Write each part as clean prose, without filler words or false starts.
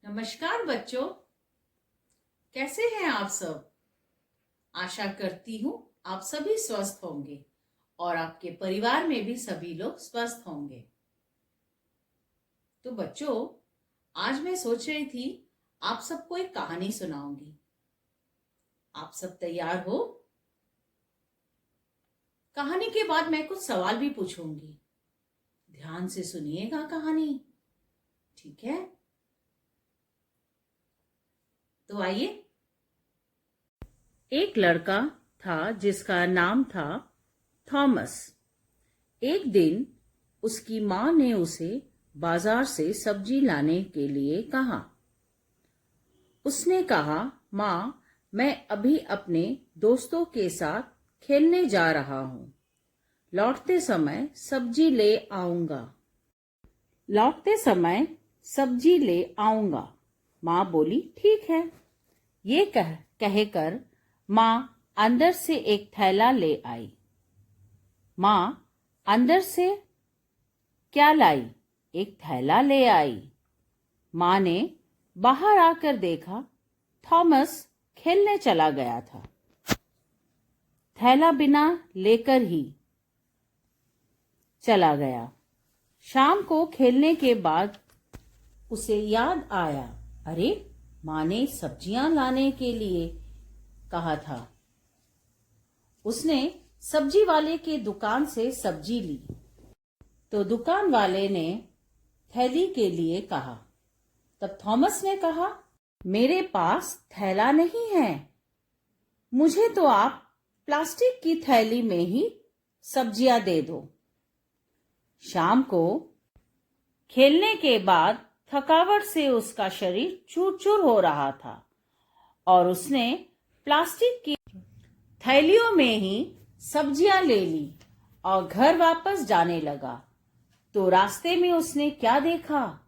नमस्कार बच्चों, कैसे हैं आप सब। आशा करती हूँ आप सभी स्वस्थ होंगे और आपके परिवार में भी सभी लोग स्वस्थ होंगे। तो बच्चों, आज मैं सोच रही थी आप सबको एक कहानी सुनाऊंगी। आप सब तैयार हो? कहानी के बाद मैं कुछ सवाल भी पूछूंगी। ध्यान से सुनिएगा कहानी, ठीक है? तो आइए। एक लड़का था जिसका नाम था थॉमस। एक दिन उसकी माँ ने उसे बाजार से सब्जी लाने के लिए कहा। उसने कहा, माँ, मैं अभी अपने दोस्तों के साथ खेलने जा रहा हूँ। लौटते समय सब्जी ले आऊंगा। माँ बोली, ठीक है। ये कहकर माँ अंदर से एक थैला ले आई। माँ अंदर से क्या लाई? एक थैला ले आई। माँ ने बाहर आकर देखा, थॉमस खेलने चला गया था। थैला बिना लेकर ही चला गया। शाम को खेलने के बाद उसे याद आया, अरे, माँ ने सब्जियां लाने के लिए कहा था। उसने सब्जी वाले के दुकान से सब्जी ली तो दुकान वाले ने थैली के लिए कहा। तब थॉमस ने कहा, मेरे पास थैला नहीं है, मुझे तो आप प्लास्टिक की थैली में ही सब्जियां दे दो। शाम को खेलने के बाद थकावट से उसका शरीर चूर-चूर हो रहा था और उसने प्लास्टिक की थैलियों में ही सब्जियां ले ली और घर वापस जाने लगा। तो रास्ते में उसने क्या देखा?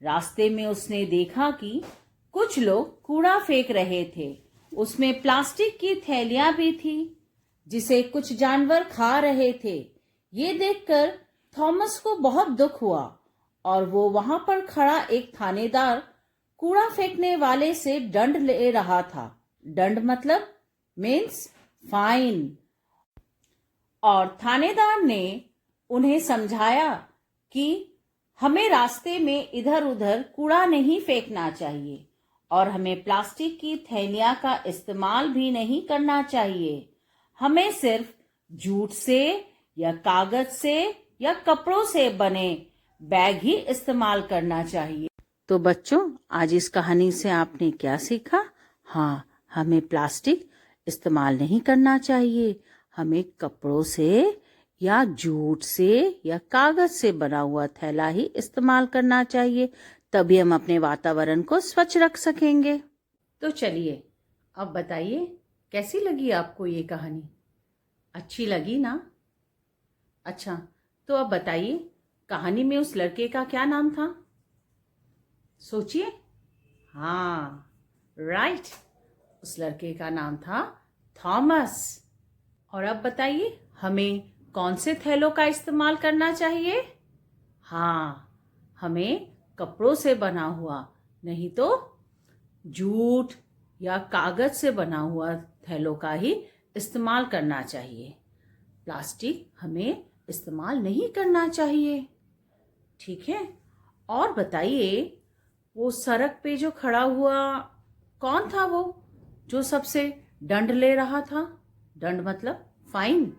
रास्ते में उसने देखा कि कुछ लोग कूड़ा फेंक रहे थे। उसमें प्लास्टिक की थैलियां भी थी जिसे कुछ जानवर खा रहे थे। ये देखकर थॉमस को बहुत दुख हुआ और वो वहां पर खड़ा एक थानेदार कूड़ा फेंकने वाले से दंड ले रहा था। दंड मतलब मीन्स फाइन। और थानेदार ने उन्हें समझाया कि हमें रास्ते में इधर उधर कूड़ा नहीं फेंकना चाहिए और हमें प्लास्टिक की थैलियां का इस्तेमाल भी नहीं करना चाहिए। हमें सिर्फ जूट से या कागज से या कपड़ों से बने बैग ही इस्तेमाल करना चाहिए। तो बच्चों, आज इस कहानी से आपने क्या सीखा? हाँ, हमें प्लास्टिक इस्तेमाल नहीं करना चाहिए। हमें कपड़ों से या जूट से या कागज से बना हुआ थैला ही इस्तेमाल करना चाहिए, तभी हम अपने वातावरण को स्वच्छ रख सकेंगे। तो चलिए, अब बताइए कैसी लगी आपको ये कहानी? अच्छी लगी ना? अच्छा, तो अब बताइए कहानी में उस लड़के का क्या नाम था? सोचिए। हाँ, राइट, उस लड़के का नाम था थॉमस। और अब बताइए हमें कौन से थैलों का इस्तेमाल करना चाहिए? हाँ, हमें कपड़ों से बना हुआ, नहीं तो जूट या कागज से बना हुआ थैलों का ही इस्तेमाल करना चाहिए। प्लास्टिक हमें इस्तेमाल नहीं करना चाहिए, ठीक है? और बताइए, वो सड़क पे जो खड़ा हुआ कौन था वो जो सबसे दंड ले रहा था? दंड मतलब फाइन।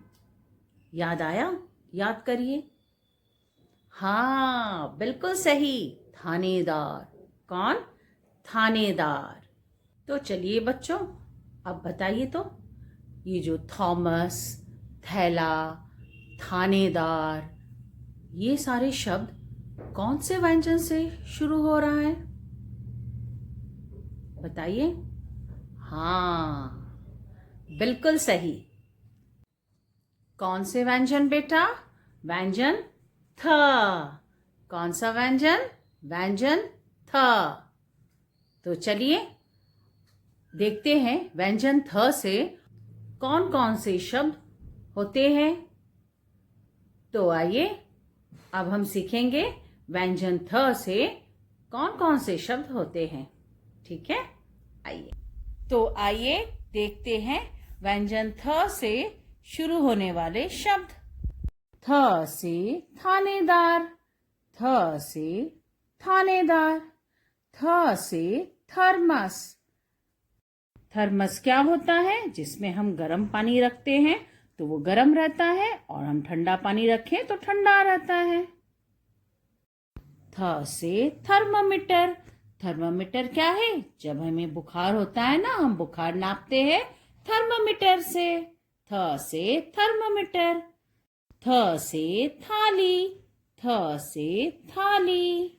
याद आया? याद करिए। हाँ, बिल्कुल सही, थानेदार। कौन? थानेदार। तो चलिए बच्चों, अब बताइए तो ये जो थॉमस, थैला, थानेदार, ये सारे शब्द कौन से व्यंजन से शुरू हो रहा है? बताइए। हाँ, बिल्कुल सही। कौन से व्यंजन बेटा? व्यंजन थ। कौन सा व्यंजन? व्यंजन थ। तो चलिए देखते हैं व्यंजन थ से कौन कौन से शब्द होते हैं। तो आइए अब हम सीखेंगे व्यंजन थ से कौन कौन से शब्द होते हैं। ठीक है, आइए तो आइए देखते हैं व्यंजन थ से शुरू होने वाले शब्द। थ से थानेदार, थ से थानेदार। थ से थर्मस। थर्मस क्या होता है? जिसमें हम गर्म पानी रखते हैं तो वो गर्म रहता है, और हम ठंडा पानी रखें तो ठंडा रहता है। थ से थर्मामीटर। थर्मामीटर क्या है? जब हमें बुखार होता है ना, हम बुखार नापते हैं थर्मामीटर से। थ से थर्मामीटर। थ से थाली। थ से थाली।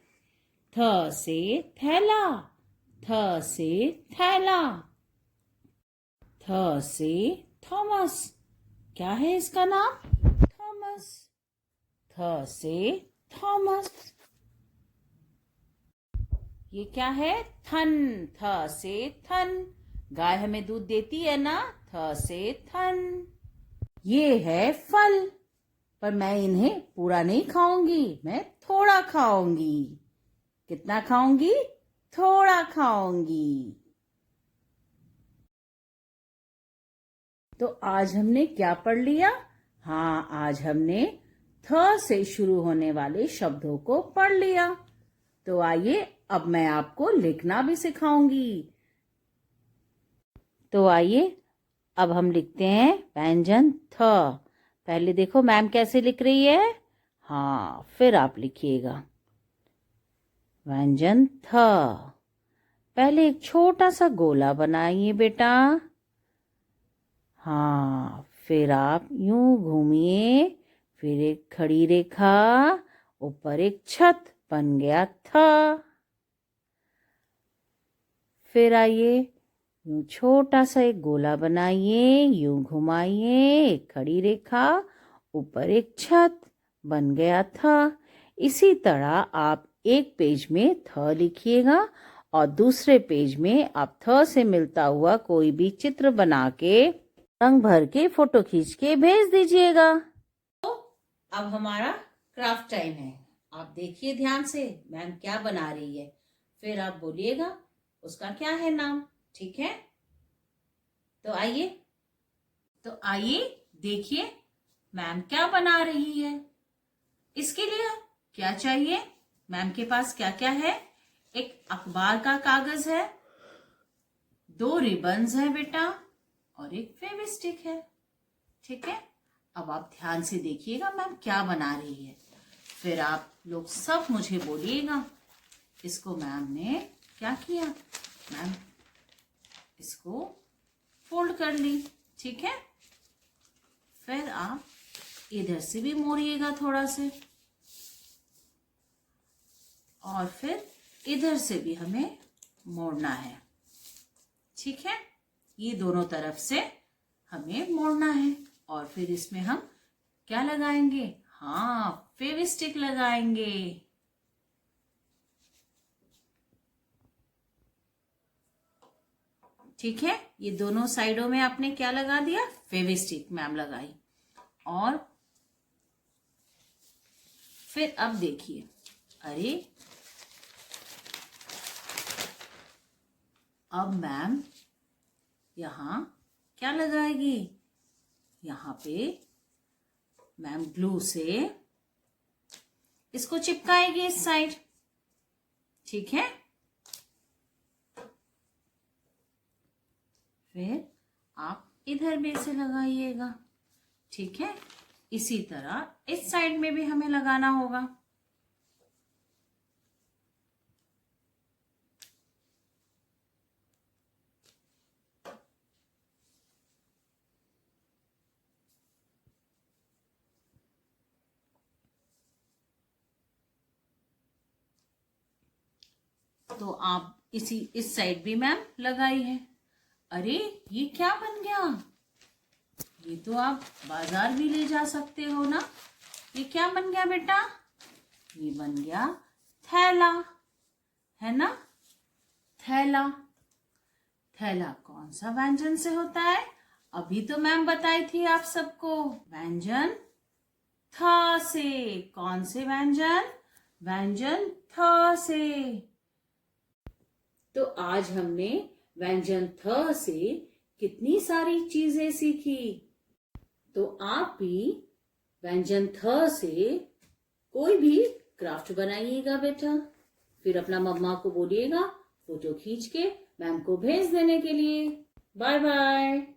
थ से थैला। थ से थैला। थ से थॉमस। क्या है इसका नाम? थॉमस। थ से थॉमस। ये क्या है? थन। थ से थन। गाय हमें दूध देती है ना, थ से थन। ये है फल, पर मैं इन्हें पूरा नहीं खाऊंगी, मैं थोड़ा खाऊंगी। कितना खाऊंगी? थोड़ा खाऊंगी। तो आज हमने क्या पढ़ लिया? हाँ, आज हमने थ से शुरू होने वाले शब्दों को पढ़ लिया। तो आइए अब मैं आपको लिखना भी सिखाऊंगी। तो आइए अब हम लिखते हैं व्यंजन थ। पहले देखो मैम कैसे लिख रही है। हाँ, फिर आप लिखिएगा व्यंजन थ। पहले एक छोटा सा गोला बनाइए बेटा। हाँ, फिर आप यूं घूमिए, फिर एक खड़ी रेखा, ऊपर एक छत, बन गया था। फिर आइए यूं छोटा सा एक गोला बनाइए, यूं घुमाइए, एक खड़ी रेखा, ऊपर एक छत, बन गया था। इसी तरह आप एक पेज में थ लिखिएगा और दूसरे पेज में आप थ से मिलता हुआ कोई भी चित्र बना के रंग भर के फोटो खींच के भेज दीजिएगा। तो अब हमारा क्राफ्ट टाइम है। आप देखिए ध्यान से मैम क्या बना रही है, फिर आप बोलिएगा उसका क्या है नाम। ठीक है, तो आइए देखिए मैम क्या बना रही है। इसके लिए क्या चाहिए? मैम के पास क्या क्या है? एक अखबार का कागज है, 2 रिबन्स है बेटा, और एक फेविस्टिक है। ठीक है, अब आप ध्यान से देखिएगा मैम क्या बना रही है, फिर आप लोग सब मुझे बोलिएगा इसको मैम ने क्या किया। मैम इसको फोल्ड कर ली। ठीक है, फिर आप इधर से भी मोड़िएगा थोड़ा से, और फिर इधर से भी हमें मोड़ना है। ठीक है, ये दोनों तरफ से हमें मोड़ना है, और फिर इसमें हम क्या लगाएंगे? हाँ, फेविस्टिक लगाएंगे। ठीक है, ये दोनों साइडों में आपने क्या लगा दिया? फेविस्टिक मैम लगाई। और फिर अब देखिए, अरे अब मैम यहां क्या लगाएगी? यहां पे मैम ग्लू से इसको चिपकाएगी इस साइड। ठीक है, फिर आप इधर भी इसे लगाइएगा। ठीक है, इसी तरह इस साइड में भी हमें लगाना होगा। तो आप इस साइड भी मैम लगाई है। अरे ये क्या बन गया? ये तो आप बाजार भी ले जा सकते हो ना। ये क्या बन गया बेटा? ये बन गया थैला, है ना? थैला। थैला कौन सा व्यंजन से होता है? अभी तो मैम बताई थी आप सबको, व्यंजन थ से। कौन से व्यंजन? व्यंजन थ से। तो आज हमने व्यंजन थ से कितनी सारी चीजें सीखी। तो आप भी व्यंजन थ से कोई भी क्राफ्ट बनाइएगा बेटा, फिर अपना मम्मा को बोलिएगा फोटो खींच के मैम को भेज देने के लिए। Bye bye.